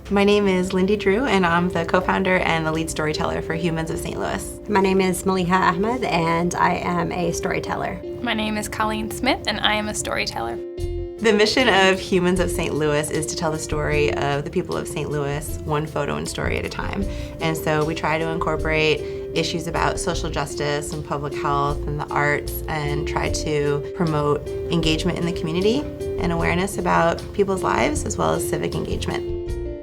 My name is Lindy Drew, and I'm the co-founder and the lead storyteller for Humans of St. Louis. My name is Maliha Ahmed, and I am a storyteller. My name is Colleen Smith, and I am a storyteller. The mission of Humans of St. Louis is to tell the story of the people of St. Louis, one photo and story at a time. And so we try to incorporate issues about social justice and public health and the arts and try to promote engagement in the community and awareness about people's lives as well as civic engagement.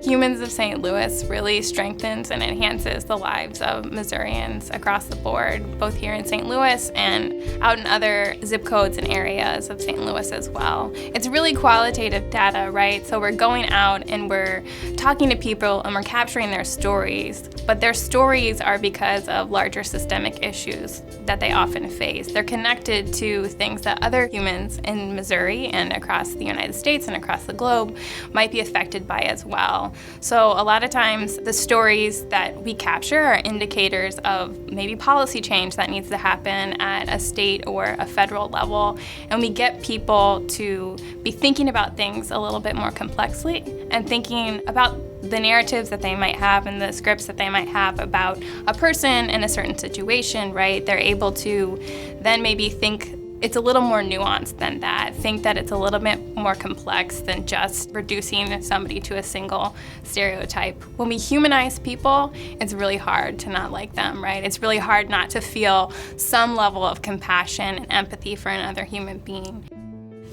Humans of St. Louis really strengthens and enhances the lives of Missourians across the board, both here in St. Louis and out in other zip codes and areas of St. Louis as well. It's really qualitative data, right? So we're going out and we're talking to people and we're capturing their stories, but their stories are because of larger systemic issues that they often face. They're connected to things that other humans in Missouri and across the United States and across the globe might be affected by as well. So a lot of times the stories that we capture are indicators of maybe policy change that needs to happen at a state or a federal level, and we get people to be thinking about things a little bit more complexly and thinking about the narratives that they might have and the scripts that they might have about a person in a certain situation, right? They're able to then maybe think it's a little more nuanced than that. Think that it's a little bit more complex than just reducing somebody to a single stereotype. When we humanize people, it's really hard to not like them, right? It's really hard not to feel some level of compassion and empathy for another human being.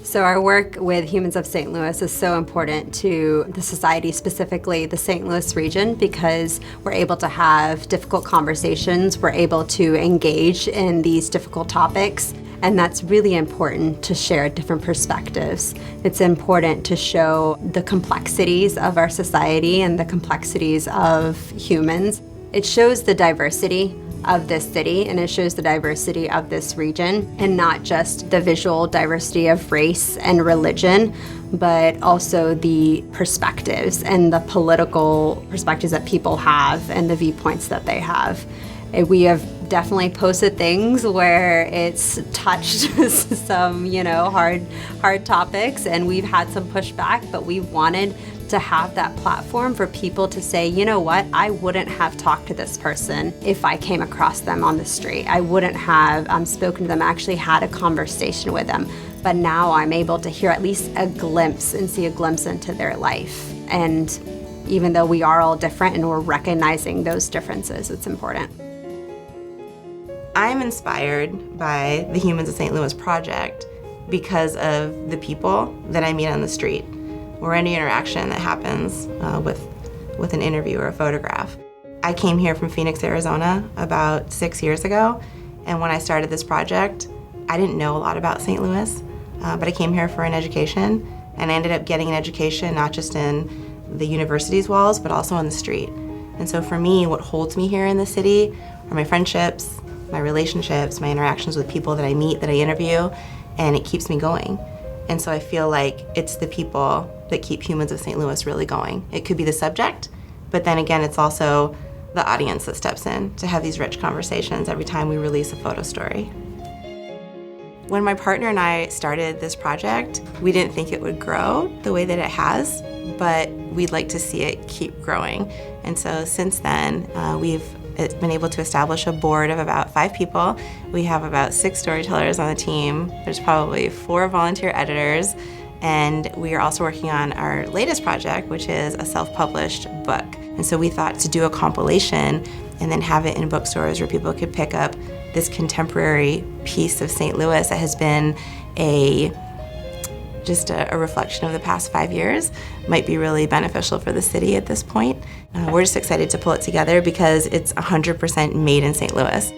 So our work with Humans of St. Louis is so important to the society, specifically the St. Louis region, because we're able to have difficult conversations, we're able to engage in these difficult topics, and that's really important to share different perspectives. It's important to show the complexities of our society and the complexities of humans. It shows the diversity of this city, and it shows the diversity of this region, and not just the visual diversity of race and religion, but also the perspectives and the political perspectives that people have and the viewpoints that they have. We have definitely posted things where it's touched some, hard topics, and we've had some pushback, but we wanted to have that platform for people to say, you know what, I wouldn't have talked to this person if I came across them on the street. I wouldn't have spoken to them, actually had a conversation with them. But now I'm able to hear at least a glimpse and see a glimpse into their life. And even though we are all different and we're recognizing those differences, it's important. I'm inspired by the Humans of St. Louis project because of the people that I meet on the street or any interaction that happens with an interview or a photograph. I came here from Phoenix, Arizona about 6 years ago, and when I started this project, I didn't know a lot about St. Louis, but I came here for an education, and I ended up getting an education not just in the university's walls, but also on the street. And so for me, what holds me here in the city are my friendships, my relationships, my interactions with people that I meet, that I interview, and it keeps me going. And so I feel like it's the people that keep Humans of St. Louis really going. It could be the subject, but then again, it's also the audience that steps in to have these rich conversations every time we release a photo story. When my partner and I started this project, we didn't think it would grow the way that it has, but we'd like to see it keep growing. And so since then, we've been able to establish a board of about 5 people. We have about 6 storytellers on the team. There's probably 4 volunteer editors, and we are also working on our latest project, which is a self-published book. And so we thought to do a compilation and then have it in bookstores where people could pick up this contemporary piece of St. Louis that has been just a reflection of the past 5 years, might be really beneficial for the city at this point. We're just excited to pull it together because it's 100% made in St. Louis.